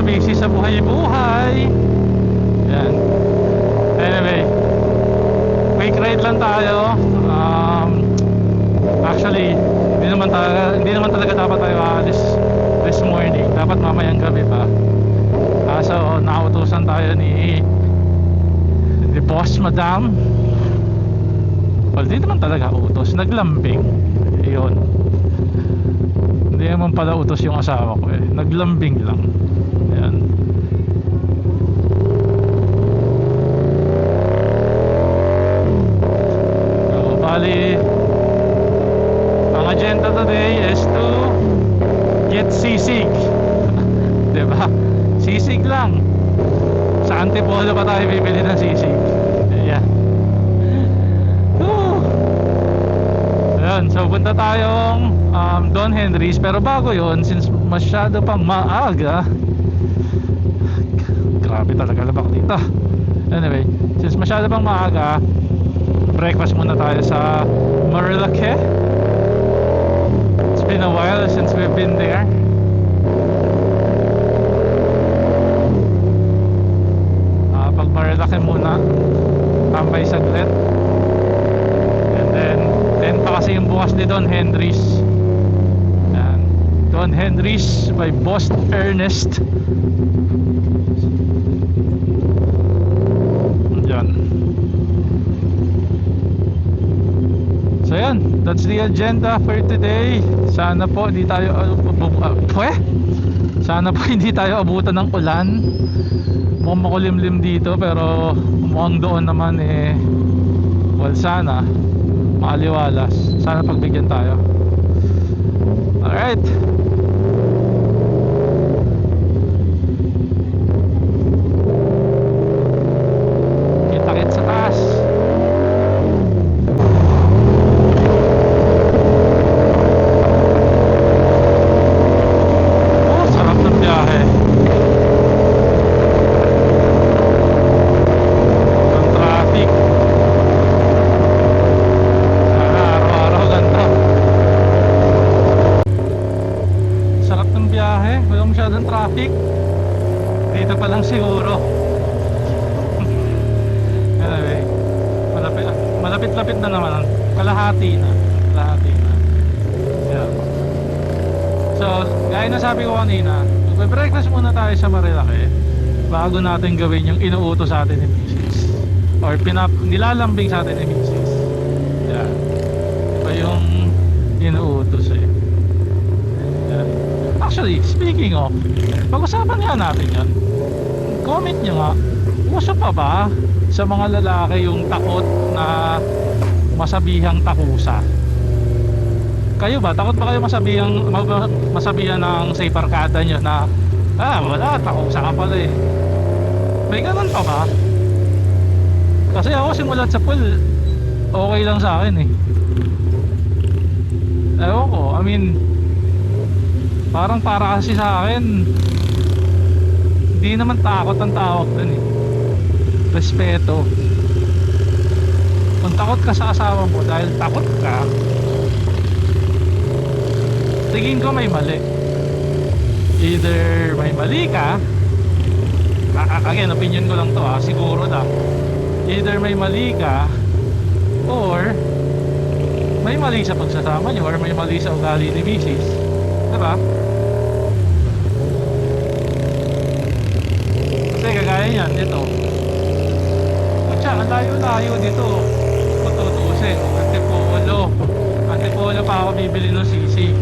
busy sa buhay-buhay. Yan. Anyway, quick ride lang tayo. Actually, hindi naman talaga dapat tayo aalis this morning. Dapat mamayang gabi pa. So, nakautusan tayo ni Boss Madam. Well, di naman talaga utos. Naglambing. Yun. Hindi naman pala utos yung asawa ko eh. Naglambing lang. Ayan. So, bali, ang agenda today is to get sisig. Diba? Sisig lang. Sa Antipolo pa tayo bibili ng sisig. Ayan. Ayan. So, punta tayong Don Henry's. Pero bago yun, since masyado pang maaga, grabe talaga labak dito. Anyway, since masyado pang maaga, breakfast muna tayo sa Marilake. It's been a while since we've been there. Pag Marilake muna, tambay saglit. And then 10 pa kasi yung bukas ni Don Henry's. Don Henry's by Boss Ernest. Diyan. So yan, that's the agenda for today. Sana po hindi tayo Sana po hindi tayo abutan ng ulan. Mukhang makulimlim dito, pero mukhang doon naman eh, well, sana maaliwalas. Sana pagbigyan tayo. Alright. Kita-kits sa taas. Oh, sarap ng biyahe. Ang traffic. Sana araw-araw ganito. Sarap ng biyahe, walang masyadong traffic. Dito pa lang siguro. Anyway, malapit-lapit na naman. Kalahati na. Yeah. So, gaya na sabi ko kanina, magbe-breakfast muna tayo sa Marilake bago natin gawin yung inuutos sa atin ni Mrs. Or nilalambing sa atin ni Mrs. Yeah. Iba yung inuutos eh. Yeah. Actually, speaking of, pag-usapan nga natin yan. Comment nyo nga, uso pa ba sa mga lalaki yung takot na masabihang takusa? Kayo ba? Takot ba kayo masabihan ng safe arkada nyo na wala, takusa ka pala eh? May ganun pa ba? Kasi ako simulat sa pool, okay lang sa akin eh. Ewan ko, I mean, parang para kasi sa akin, hindi naman takot ang tawag dun eh. Respeto. Kung takot ka sa asawa mo dahil takot ka, tingin ko may mali. Either may mali ka, again, opinion ko lang to siguro lang. Either may mali ka, or may mali sa pagsasama nyo, or may mali sa ugali ni Mrs. Diba? Kasi kagaya yan, dito. Kutsa, ang layo-layo dito. Kung tutusin, Antipolo pa ako bibili ng sisig.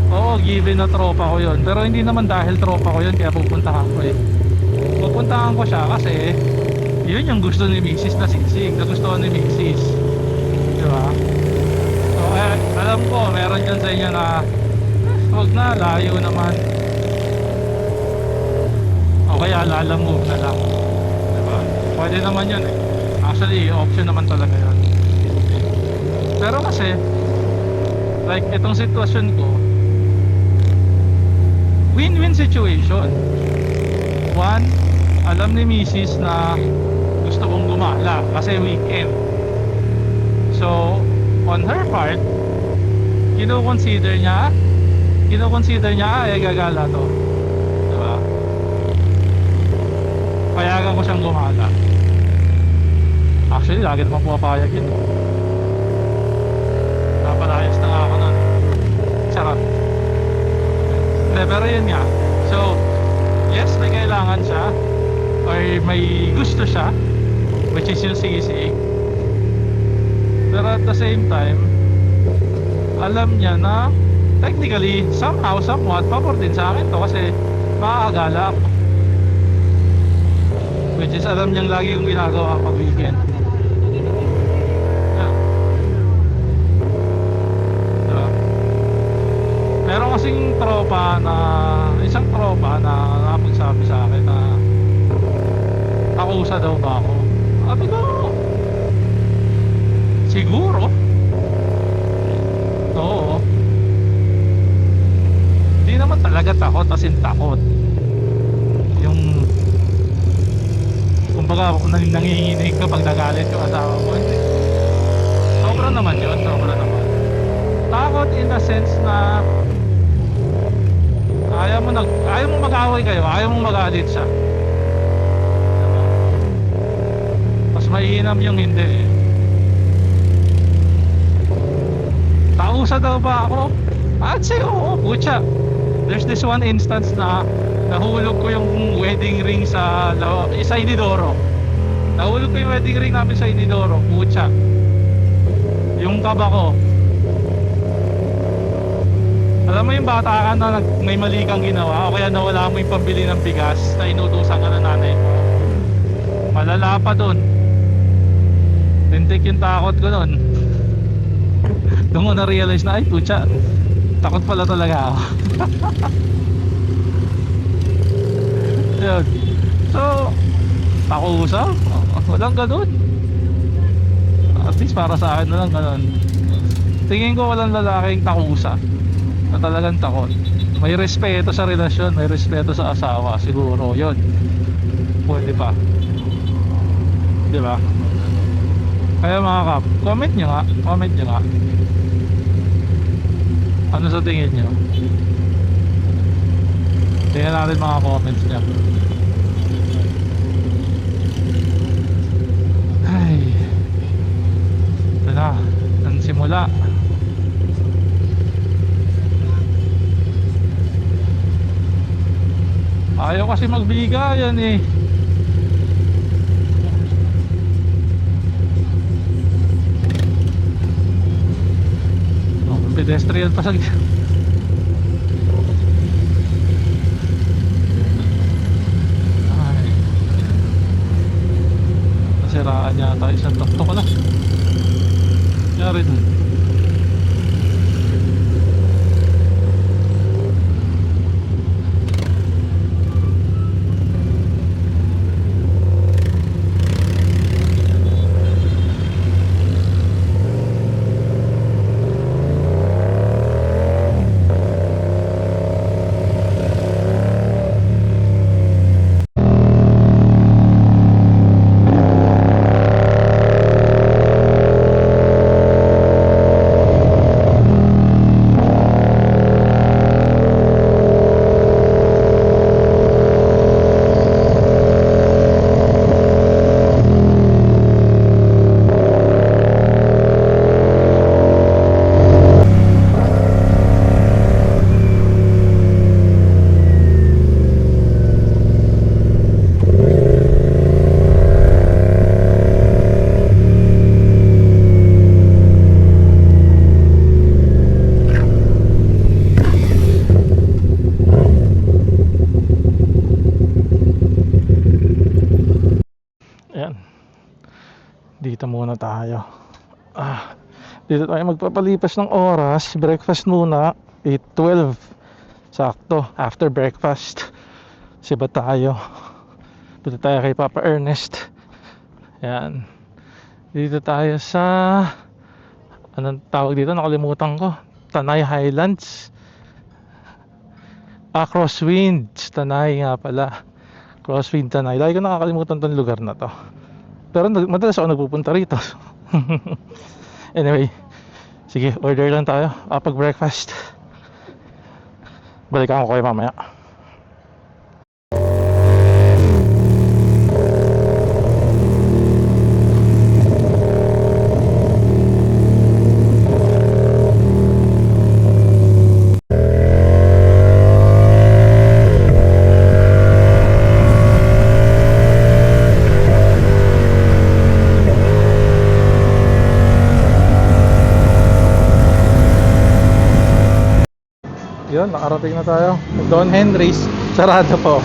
Oo, given na tropa ko yun. Pero hindi naman dahil tropa ko yun kaya pupuntahan ko eh. Pupuntahan ko siya kasi yun yung gusto ni Mrs. na sisig. Nagustuhan ni Mrs. Diba? So, alam ko, meron dyan sa inyo na huwag na, layo naman. O kaya lalamove na lang. Diba? Pwede naman yun eh. Actually, option naman talaga yun. Pero kasi, like itong sitwasyon ko, win-win situation. One, alam ni Mrs. na gusto kong gumala kasi weekend. So, on her part, kino-consider niya gagala to. Diba? umaga. Actually, lagi naman pumapayag yun. Napalayas na nga ako nun. Sarap. Hindi, pero yun nga. So, yes, may kailangan siya. Or may gusto siya. Which is yung sisig. Pero at the same time, alam niya na technically, somehow, somewhat, pabor din sa akin to kasi makakagala ako. Which is alam niyang lagi kong ginagawa pag weekend. Yeah. Diba? Meron kasing isang tropa na nakapagsabi sa akin na takusa daw ba ako. Sabi ko, siguro. Oo. Hindi naman talaga takot as in takot. Yung kumbaga nanginginig kapag nagalit yung asawa mo. Hindi. Sobra naman yun. Sobra naman. Takot in the sense na ayaw mo mag-away kayo. Ayaw mo magalit siya. Diba? Mas mainam yung hindi. Tausa daw ba ako? I'd say oo, putya. There's this one instance na nahulog ko yung wedding ring sa Inidoro. Nahulog ko yung wedding ring namin sa Inidoro, putya. Yung kaba ko. Alam mo yung bata ka na may mali kang ginawa o kaya nawala mo yung pambili ng bigas na inutusan ka ng nanay mo. Malala pa dun. Tintik yung takot ko nun. Doon ko na-realize na ay putya, takot pala talaga ako. Yun. So, takusa? Walang ganun. At least para sa akin na lang ganun. Tingin ko walang lalaking takusa na talagang takot. May respeto sa relasyon, may respeto sa asawa. Siguro, yun. Pwede pa. Diba? Kaya mga kap, comment nyo nga. Comment nyo nga. Ano sa tingin nyo? Tingnan natin mga comments nyo. Ay, ito na, nagsimula. Ayaw kasi magbigayan eh. Oh, pedestrian pa sa nasiraan yata isang tuktok na. Yari dun. Dito muna tayo. Dito tayo magpapalipas ng oras. Breakfast muna 8:12. Sakto after breakfast siba tayo. Dito tayo kay Papa Ernest. Yan. Dito tayo sa anong tawag dito, nakalimutan ko. Tanay Highlands. Crosswinds Tanay nga pala. Crosswind Tanay. Lagi ko nakakalimutan tong lugar na to. Pero madalas ako nagpupunta rito. Anyway, sige, order lang tayo. Pag breakfast, balikan ko kayo mamaya. Ayun, nakarating na tayo. Don Henry's, sarado po.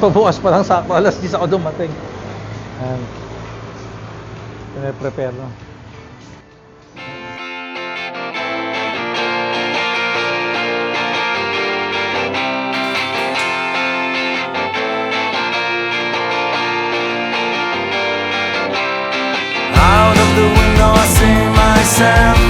Pabukas pa lang sakto, alas 10 ako dumating. Ayan. Pine-prepare na. Out of the window I see myself.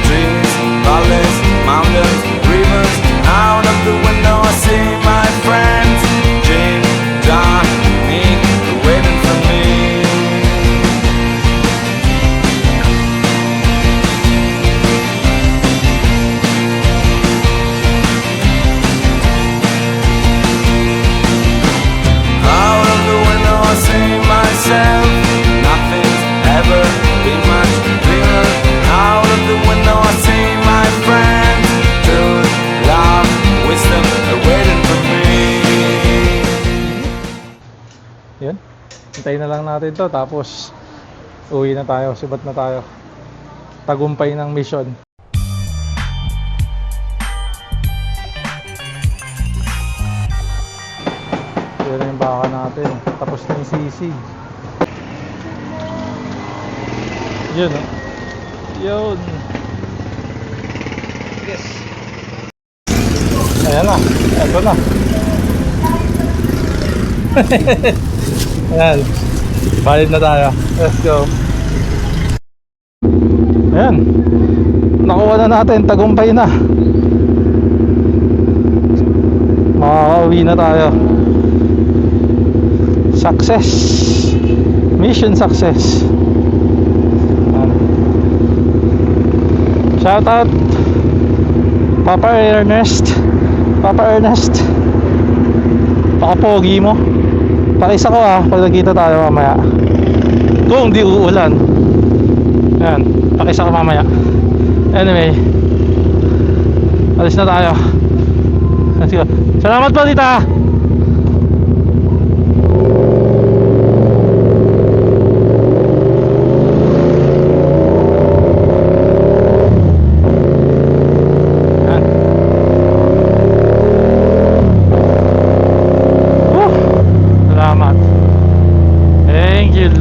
Trees, valleys, mountains, rivers. Out of the window I see my friends. Jim, John, Nick, waiting for me. Out of the window I see myself. Nothing's ever been much clearer. Out of the window I see my friends. Truth, love, wisdom are waiting for me. Yun. Hintayin na lang natin to. Tapos, uwi na tayo. Sibat na tayo. Tagumpay ng mission. Yan na yung baka natin. Tapos na yung sisig. Yun, oh. Yun. Yes. Ayan na. Ito na. Ayan. Valid na tayo. Let's go. Ayan. Nakuha na natin. Tagumpay na. Makakauwi na tayo. Success. Mission success. Shout out Papa Ernest. Papa Ernest, pakapogi mo. Pakisa ko pag nagkita tayo mamaya kung di uulan. Ayan, pakisa ko mamaya. Anyway, alis na tayo. Let's go. Salamat po tita.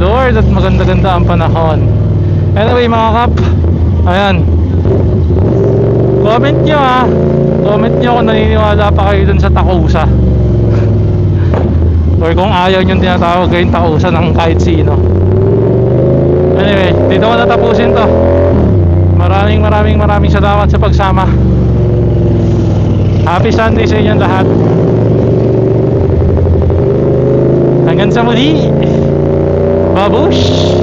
Lord, at maganda-ganda ang panahon. Anyway mga kap, ayan, comment nyo comment nyo kung naniniwala pa kayo dun sa takusa or kung ayaw nyo tinatawag kayong takusa ng kahit sino. Anyway, dito ko natapusin to. Maraming salamat sa pagsama. Happy Sunday sa inyong lahat. Hanggang sa muli. Babush!